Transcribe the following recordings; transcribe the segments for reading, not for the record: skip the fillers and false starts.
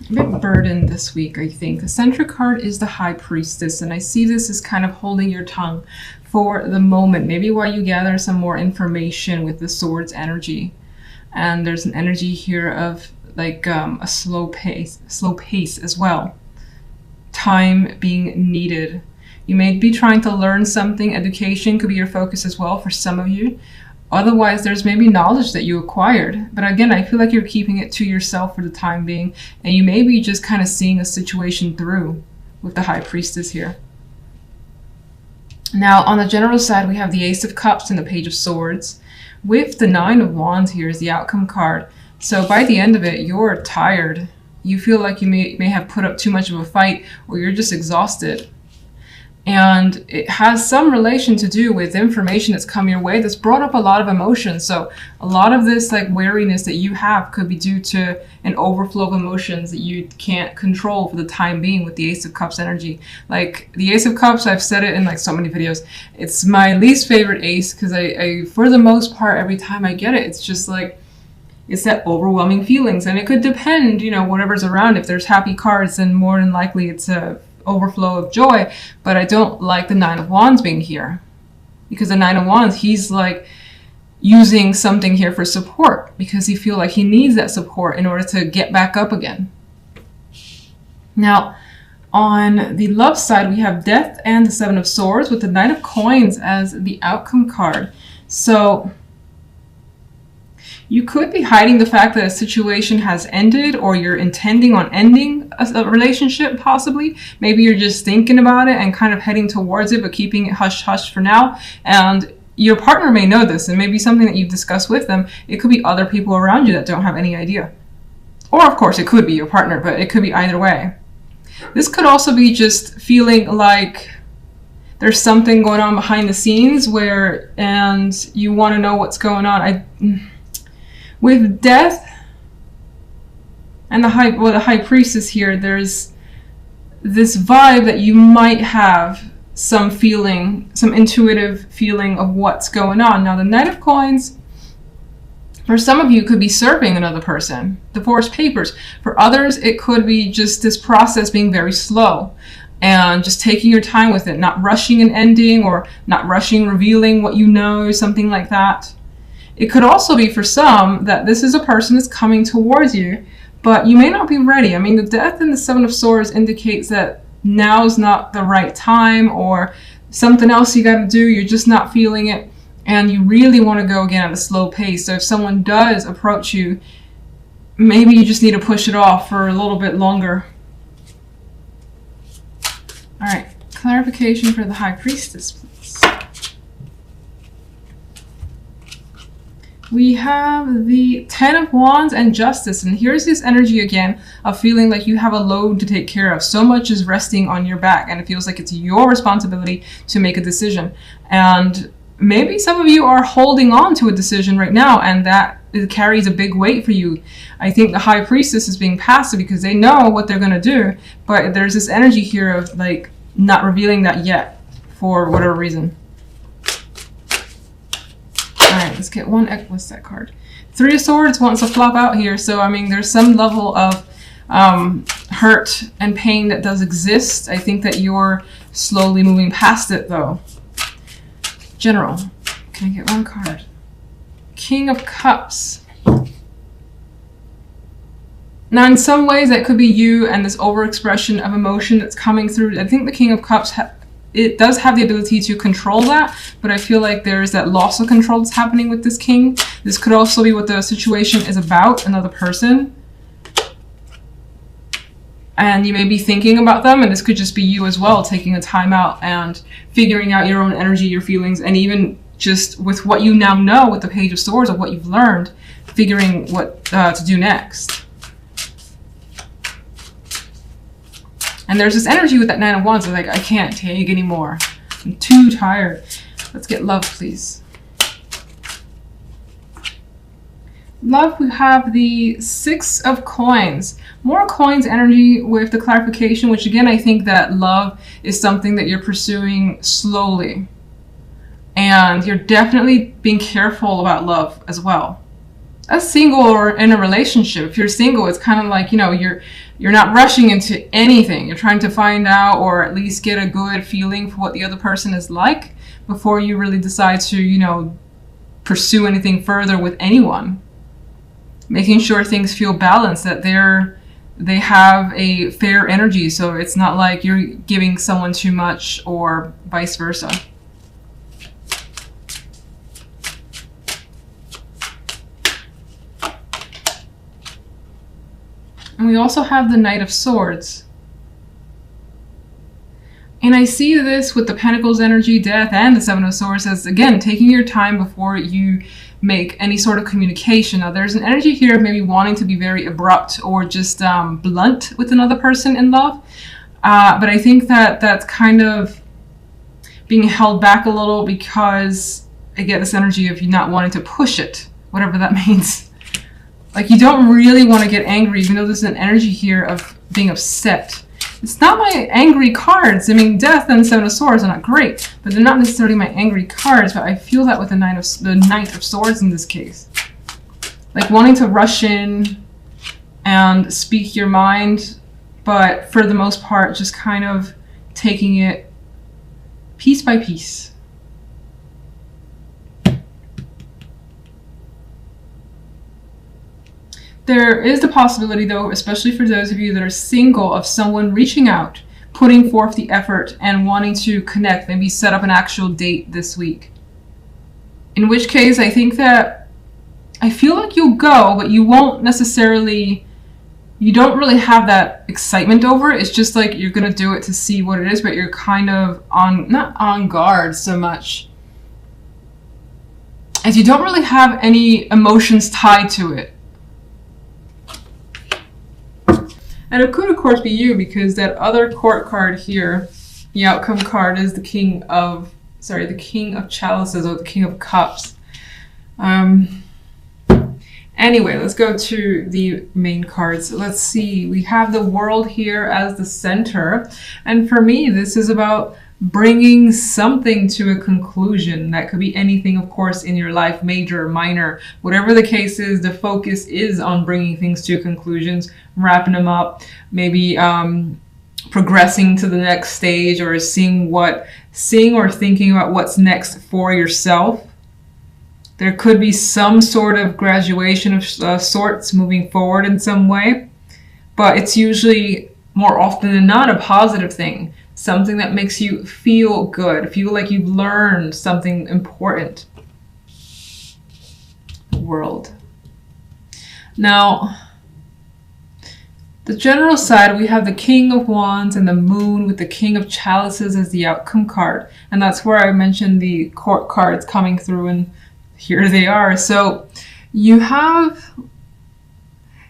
a bit burdened this week, I think. The center card is the High Priestess, and I see this as kind of holding your tongue for the moment, maybe while you gather some more information with the Swords energy. And there's an energy here of like a slow pace as well. Time being needed. You may be trying to learn something. Education could be your focus as well for some of you. Otherwise, there's maybe knowledge that you acquired. But again, I feel like you're keeping it to yourself for the time being. And you may be just kind of seeing a situation through with the High Priestess here. Now, on the general side, we have the Ace of Cups and the Page of Swords. With the Nine of Wands here is the outcome card. So by the end of it, you're tired. You feel like you may have put up too much of a fight, or you're just exhausted. And it has some relation to do with information that's come your way that's brought up a lot of emotions. So a lot of this like weariness that you have could be due to an overflow of emotions that you can't control for the time being with the Ace of Cups energy. Like the Ace of Cups, I've said it in like so many videos, it's my least favorite ace because I for the most part, every time I get it, it's just like, it's that overwhelming feelings. And it could depend, you know, whatever's around. If there's happy cards, then more than likely it's a overflow of joy. But I don't like the Nine of Wands being here, because the Nine of Wands, he's like using something here for support because he feels like he needs that support in order to get back up again. Now, on the love side, we have Death and the Seven of Swords with the Knight of Coins as the outcome card. So you could be hiding the fact that a situation has ended, or you're intending on ending a relationship possibly. Maybe you're just thinking about it and kind of heading towards it, but keeping it hush-hush for now. And your partner may know this, and maybe something that you've discussed with them. It could be other people around you that don't have any idea. Or of course, it could be your partner, but it could be either way. This could also be just feeling like there's something going on behind the scenes and you want to know what's going on. With Death and the High Priestess here, there's this vibe that you might have some feeling, some intuitive feeling of what's going on. Now, the Knight of Coins, for some of you, could be serving another person, divorce papers. For others, it could be just this process being very slow and just taking your time with it, not rushing an ending or not rushing revealing what you know, something like that. It could also be for some that this is a person that's coming towards you, but you may not be ready. I mean, the Death and the Seven of Swords indicates that now's not the right time, or something else you got to do, you're just not feeling it, and you really want to go again at a slow pace. So if someone does approach you, maybe you just need to push it off for a little bit longer. All right, clarification for the High Priestess, please. We have the Ten of Wands and Justice, and here's this energy again of feeling like you have a load to take care of. So much is resting on your back, and it feels like it's your responsibility to make a decision. And maybe some of you are holding on to a decision right now, and that it carries a big weight for you. I think the High Priestess is being passive because they know what they're going to do, but there's this energy here of like not revealing that yet for whatever reason. Alright, let's get one. What's that card? Three of Swords wants to flop out here. So, I mean, there's some level of hurt and pain that does exist. I think that you're slowly moving past it, though. General. Can I get one card? King of Cups. Now, in some ways, that could be you and this overexpression of emotion that's coming through. I think the King of Cups it does have the ability to control that, but I feel like there's that loss of control that's happening with this king. This could also be what the situation is about, another person. And you may be thinking about them, and this could just be you as well, taking a time out and figuring out your own energy, your feelings, and even just with what you now know with the Page of Swords, of what you've learned, figuring what to do next. And there's this energy with that Nine of Wands. Like, I can't take anymore. I'm too tired. Let's get love, please. Love, we have the Six of Coins. More coins energy with the clarification, which again, I think that love is something that you're pursuing slowly. And you're definitely being careful about love as well. a single or in a relationship. If you're single, it's kind of like, you're not rushing into anything. You're trying to find out or at least get a good feeling for what the other person is like before you really decide to, pursue anything further with anyone. Making sure things feel balanced, that they have a fair energy, so it's not like you're giving someone too much or vice versa. And we also have the Knight of Swords. And I see this with the Pentacles energy, Death, and the Seven of Swords as, again, taking your time before you make any sort of communication. Now, there's an energy here of maybe wanting to be very abrupt or just blunt with another person in love. But I think that that's kind of being held back a little because I get this energy of you not wanting to push it, whatever that means. Like, you don't really want to get angry, even though there's an energy here of being upset. It's not my angry cards. I mean, Death and Seven of Swords are not great, but they're not necessarily my angry cards. But I feel that with the Knight of Swords in this case. Like, wanting to rush in and speak your mind, but for the most part, just kind of taking it piece by piece. There is the possibility, though, especially for those of you that are single, of someone reaching out, putting forth the effort, and wanting to connect, maybe set up an actual date this week. In which case, I think that I feel like you'll go, but you won't necessarily, you don't really have that excitement over it. It's just like you're going to do it to see what it is, but you're kind of not on guard so much, as you don't really have any emotions tied to it. And it could, of course, be you, because that other court card here, the outcome card, is the King of Chalices, or the King of Cups. Anyway, let's go to the main cards. Let's see. We have the World here as the center. And for me, this is about bringing something to a conclusion. That could be anything, of course, in your life, major, minor, whatever the case is. The focus is on bringing things to conclusions, wrapping them up, maybe progressing to the next stage, or seeing or thinking about what's next for yourself. There could be some sort of graduation of sorts, moving forward in some way, but it's usually more often than not a positive thing. Something that makes you feel good, feel like you've learned something important. The World. Now, the general side, we have the King of Wands and the Moon with the King of Chalices as the outcome card. And that's where I mentioned the court cards coming through, and here they are. So you have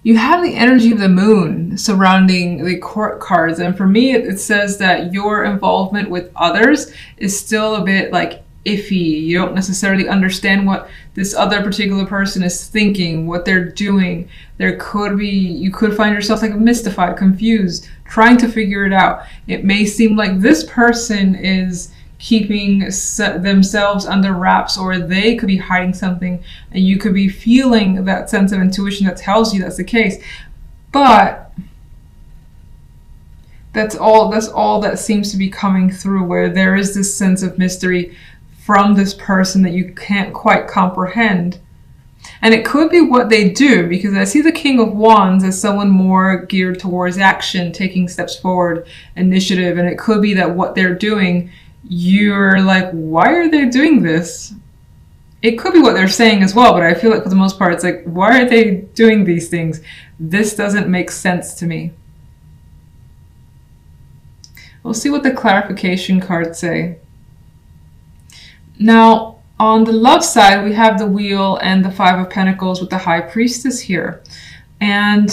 the energy of the Moon surrounding the court cards. And for me, it says that your involvement with others is still a bit like iffy. You don't necessarily understand what this other particular person is thinking, what they're doing. You could find yourself like mystified, confused, trying to figure it out. It may seem like this person is keeping themselves under wraps, or they could be hiding something, and you could be feeling that sense of intuition that tells you that's the case. But that's all that seems to be coming through, where there is this sense of mystery from this person that you can't quite comprehend. And it could be what they do, because I see the King of Wands as someone more geared towards action, taking steps forward, initiative, and it could be that what they're doing, you're like, why are they doing this? It could be what they're saying as well, but I feel like for the most part, it's like, why are they doing these things? This doesn't make sense to me. We'll see what the clarification cards say. Now, on the love side, we have the Wheel and the Five of Pentacles with the High Priestess here. And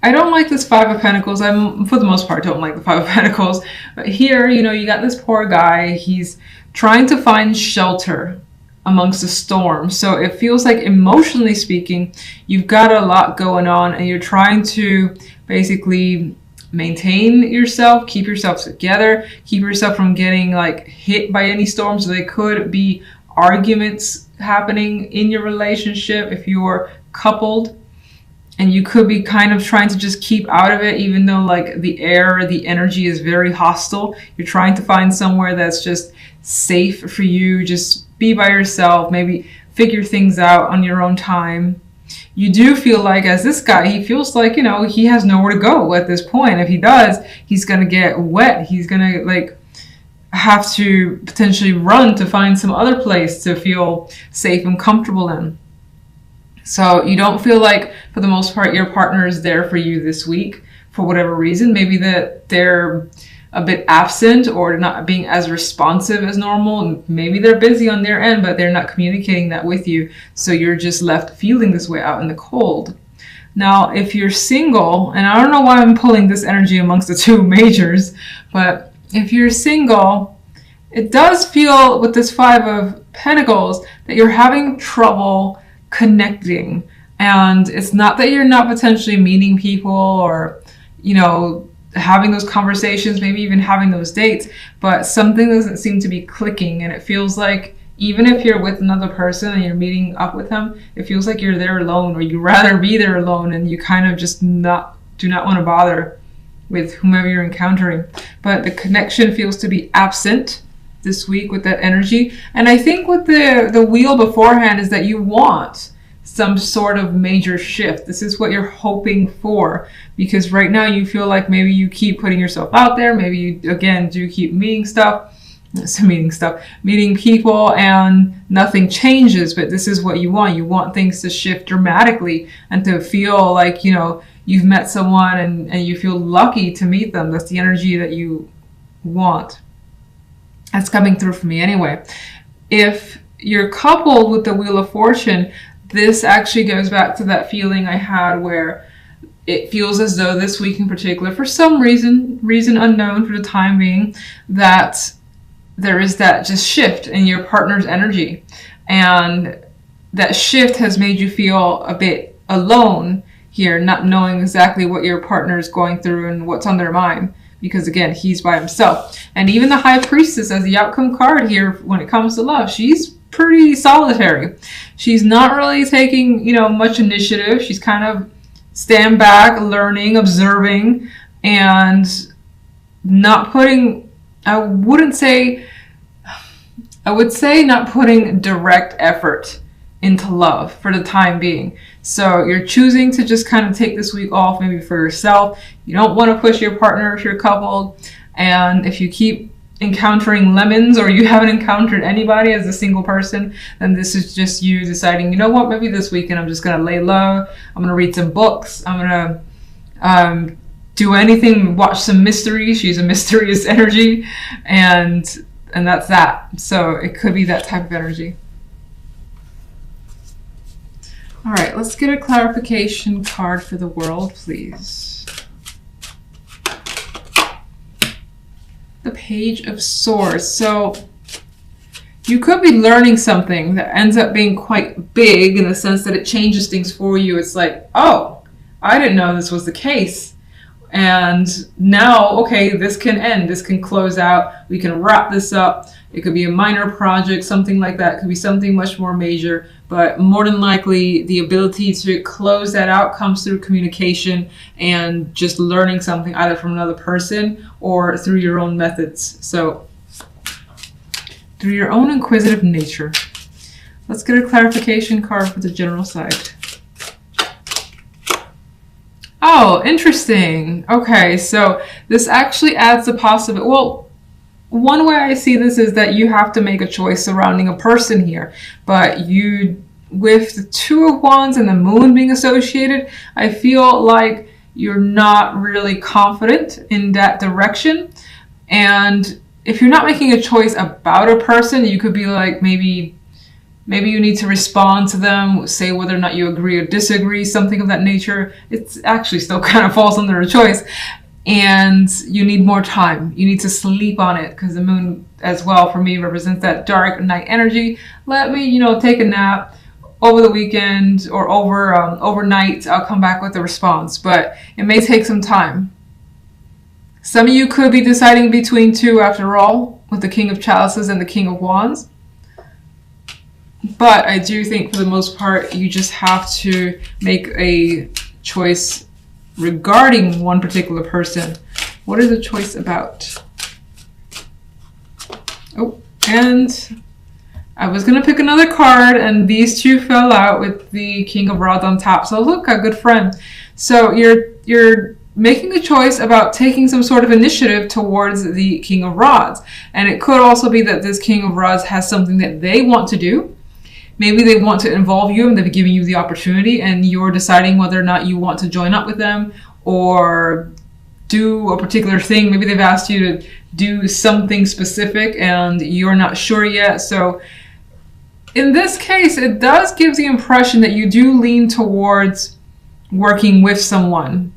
I don't like this Five of Pentacles. For the most part, don't like the Five of Pentacles. But here, you got this poor guy. He's trying to find shelter amongst the storm. So it feels like, emotionally speaking, you've got a lot going on, and you're trying to basically maintain yourself, keep yourself together, keep yourself from getting like hit by any storm. So they could be arguments happening in your relationship, if you're coupled, and you could be kind of trying to just keep out of it, even though like the air, the energy is very hostile. You're trying to find somewhere that's just safe for you. Just be by yourself, maybe figure things out on your own time. You do feel like, as this guy, he feels like, you know, he has nowhere to go at this point. If he does, he's going to get wet. He's going to like have to potentially run to find some other place to feel safe and comfortable in. So you don't feel like, for the most part, your partner is there for you this week for whatever reason. Maybe that they're a bit absent or not being as responsive as normal. Maybe they're busy on their end, but they're not communicating that with you. So you're just left feeling this way out in the cold. Now, if you're single, and I don't know why I'm pulling this energy amongst the two majors, but if you're single, it does feel with this Five of Pentacles that you're having trouble connecting. And it's not that you're not potentially meeting people or, you know, having those conversations, maybe even having those dates, but something doesn't seem to be clicking. And it feels like even if you're with another person and you're meeting up with them, it feels like you're there alone, or you'd rather be there alone, and you kind of just do not want to bother with whomever you're encountering. But the connection feels to be absent this week with that energy. And I think with the wheel beforehand is that you want some sort of major shift. This is what you're hoping for, because right now you feel like maybe you keep putting yourself out there. Maybe you, again, do keep meeting people and nothing changes, but this is what you want. You want things to shift dramatically and to feel like, you know, you've met someone and you feel lucky to meet them. That's the energy that you want. That's coming through for me anyway. If you're coupled with the Wheel of Fortune, this actually goes back to that feeling I had where it feels as though this week in particular, for some reason unknown for the time being, that there is that just shift in your partner's energy. And that shift has made you feel a bit alone here, not knowing exactly what your partner is going through and what's on their mind. Because again, he's by himself. And even the High Priestess as the outcome card here when it comes to love, she's pretty solitary. She's not really taking, you know, much initiative. She's kind of stand back, learning, observing, and not putting, I would say not putting direct effort into love for the time being. So you're choosing to just kind of take this week off, maybe for yourself. You don't want to push your partner if you're coupled. And if you keep encountering lemons, or you haven't encountered anybody as a single person, then this is just you deciding, you know what, maybe this weekend I'm just going to lay low. I'm going to read some books. I'm going to do anything, watch some mysteries. She's a mysterious energy. And that's that. So it could be that type of energy. All right, let's get a clarification card for the world, please. The Page of Swords. So you could be learning something that ends up being quite big in the sense that it changes things for you. It's like, oh, I didn't know this was the case. And now, okay, this can end. This can close out. We can wrap this up. It could be a minor project, something like that. It could be something much more major. But more than likely, the ability to close that out comes through communication and just learning something either from another person or through your own methods. So, through your own inquisitive nature. Let's get a clarification card for the general side. Oh, interesting. Okay, so this actually adds a possibility. Well, one way I see this is that you have to make a choice surrounding a person here. But you, with the Two of Wands and the Moon being associated, I feel like you're not really confident in that direction. And if you're not making a choice about a person, you could be like, maybe you need to respond to them, say whether or not you agree or disagree, something of that nature. It's actually still kind of falls under a choice. And you need more time. You need to sleep on it, because the moon as well for me represents that dark night energy. Let me, take a nap over the weekend or overnight. I'll come back with a response, but it may take some time. Some of you could be deciding between two after all, with the King of Chalices and the King of Wands. But I do think for the most part, you just have to make a choice regarding one particular person. What is the choice about? Oh, and I was going to pick another card, and these two fell out with the King of Rods on top. So look, a good friend. So you're making a choice about taking some sort of initiative towards the King of Rods. And it could also be that this King of Rods has something that they want to do. Maybe they want to involve you and they've given you the opportunity and you're deciding whether or not you want to join up with them or do a particular thing. Maybe they've asked you to do something specific and you're not sure yet. So in this case, it does give the impression that you do lean towards working with someone.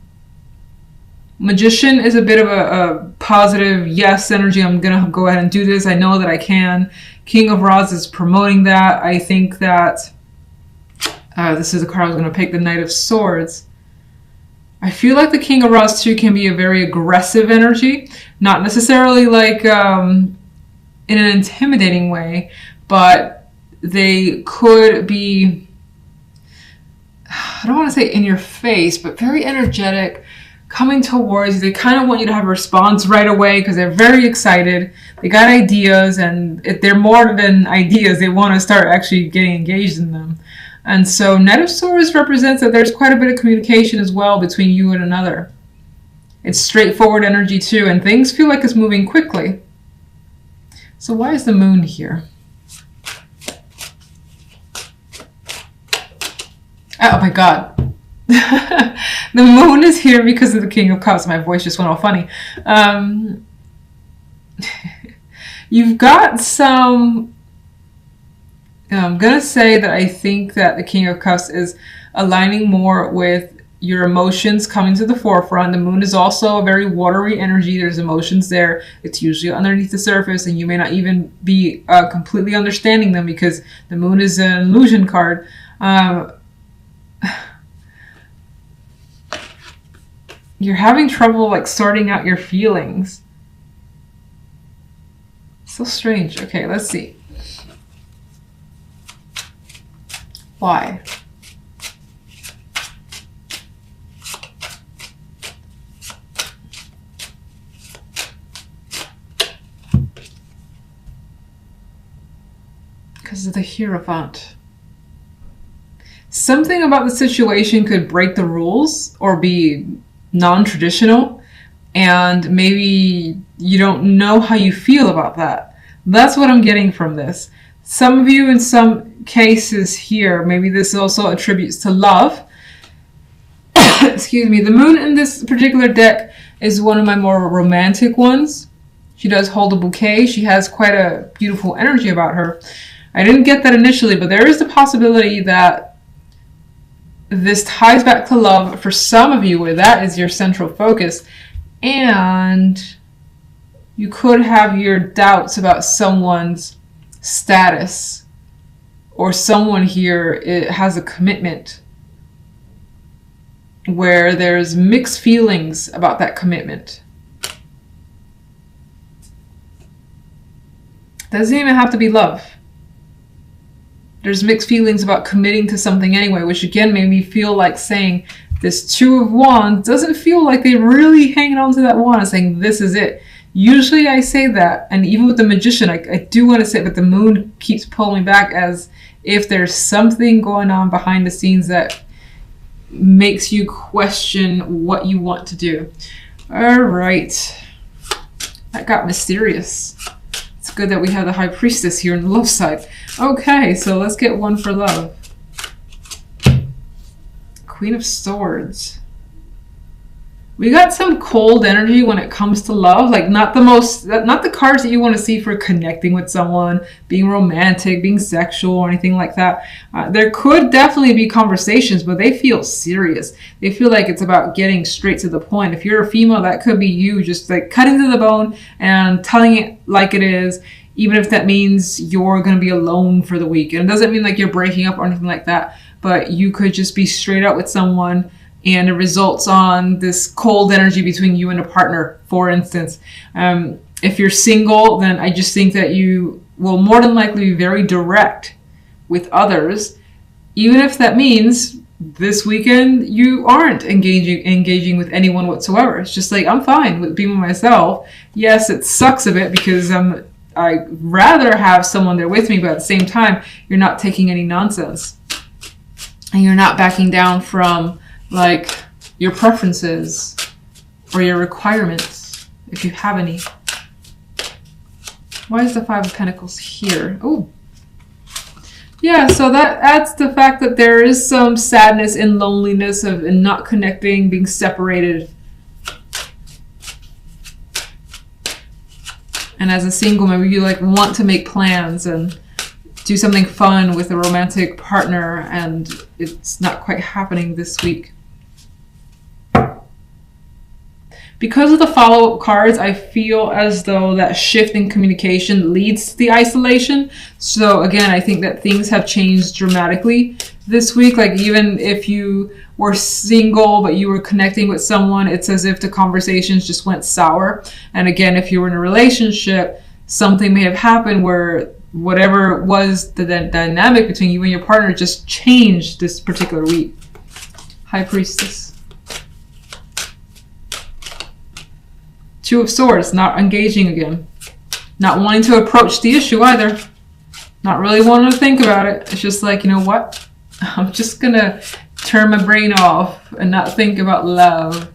Magician is a bit of a positive yes energy. I'm going to go ahead and do this. I know that I can. King of Rods is promoting that. I think that this is the card I was going to pick, the Knight of Swords. I feel like the King of Rods too can be a very aggressive energy. Not necessarily like in an intimidating way, but they could be, I don't want to say in your face, but very energetic, coming towards you. They kind of want you to have a response right away because they're very excited. They got ideas, and if they're more than ideas, they want to start actually getting engaged in them. And so Knight of Swords represents that there's quite a bit of communication as well between you and another. It's straightforward energy too, and things feel like it's moving quickly. So why is the Moon here? Oh my God. The Moon is here because of the King of Cups. My voice just went all funny. You've got some... I'm going to say that I think that the King of Cups is aligning more with your emotions coming to the forefront. The Moon is also a very watery energy. There's emotions there. It's usually underneath the surface, and you may not even be completely understanding them because the Moon is an illusion card. You're having trouble like sorting out your feelings. So strange. Okay, let's see. Why? Because of the Hierophant. Something about the situation could break the rules or be non-traditional, and maybe you don't know how you feel about that. That's what I'm getting from this. Some of you in some cases here, maybe this also attributes to love. Excuse me. The Moon in this particular deck is one of my more romantic ones. She does hold a bouquet. She has quite a beautiful energy about her. I didn't get that initially, but there is the possibility that this ties back to love for some of you, where that is your central focus. And you could have your doubts about someone's status, or someone here has a commitment where there's mixed feelings about that commitment. Doesn't even have to be love. There's mixed feelings about committing to something anyway, which again made me feel like saying this Two of Wands doesn't feel like they're really hanging on to that wand and saying this is it. Usually I say that, and even with the Magician, I do want to say, but the Moon keeps pulling me back as if there's something going on behind the scenes that makes you question what you want to do. All right. That got mysterious. It's good that we have the High Priestess here on the love side. Okay, so let's get one for love. Queen of Swords. We got some cold energy when it comes to love. Like not the cards that you want to see for connecting with someone, being romantic, being sexual, or anything like that. There could definitely be conversations, but they feel serious. They feel like it's about getting straight to the point. If you're a female, that could be you just like cutting to the bone and telling it like it is, even if that means you're going to be alone for the week. And it doesn't mean like you're breaking up or anything like that, but you could just be straight up with someone and it results on this cold energy between you and a partner, for instance. If you're single, then I just think that you will more than likely be very direct with others, even if that means this weekend you aren't engaging with anyone whatsoever. It's just like, I'm fine with being with myself. Yes, it sucks a bit because I'd rather have someone there with me, but at the same time, you're not taking any nonsense. And you're not backing down from like your preferences or your requirements, if you have any. Why is the Five of Pentacles here? Oh, yeah, so that adds the fact that there is some sadness and loneliness of and not connecting, being separated. And as a single, maybe you like want to make plans and do something fun with a romantic partner, and it's not quite happening this week. Because of the follow-up cards, I feel as though that shift in communication leads to the isolation. So again, I think that things have changed dramatically this week. Like even if you were single, but you were connecting with someone, it's as if the conversations just went sour. And again, if you were in a relationship, something may have happened where whatever was the dynamic between you and your partner just changed this particular week. High Priestess. Two of Swords, not engaging again. Not wanting to approach the issue either. Not really wanting to think about it. It's just like, you know what? I'm just gonna turn my brain off and not think about love.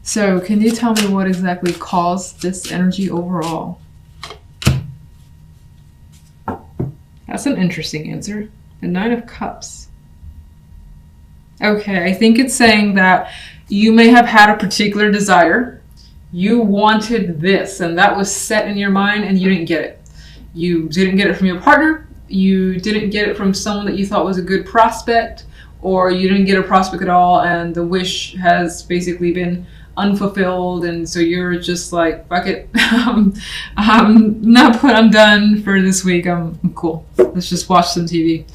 So, can you tell me what exactly caused this energy overall? That's an interesting answer. The Nine of Cups. Okay, I think it's saying that you may have had a particular desire. You wanted this, and that was set in your mind, and you didn't get it. You didn't get it from your partner. You didn't get it from someone that you thought was a good prospect, or you didn't get a prospect at all, and the wish has basically been unfulfilled, and so you're just like, fuck it. I'm done for this week. I'm cool. Let's just watch some TV.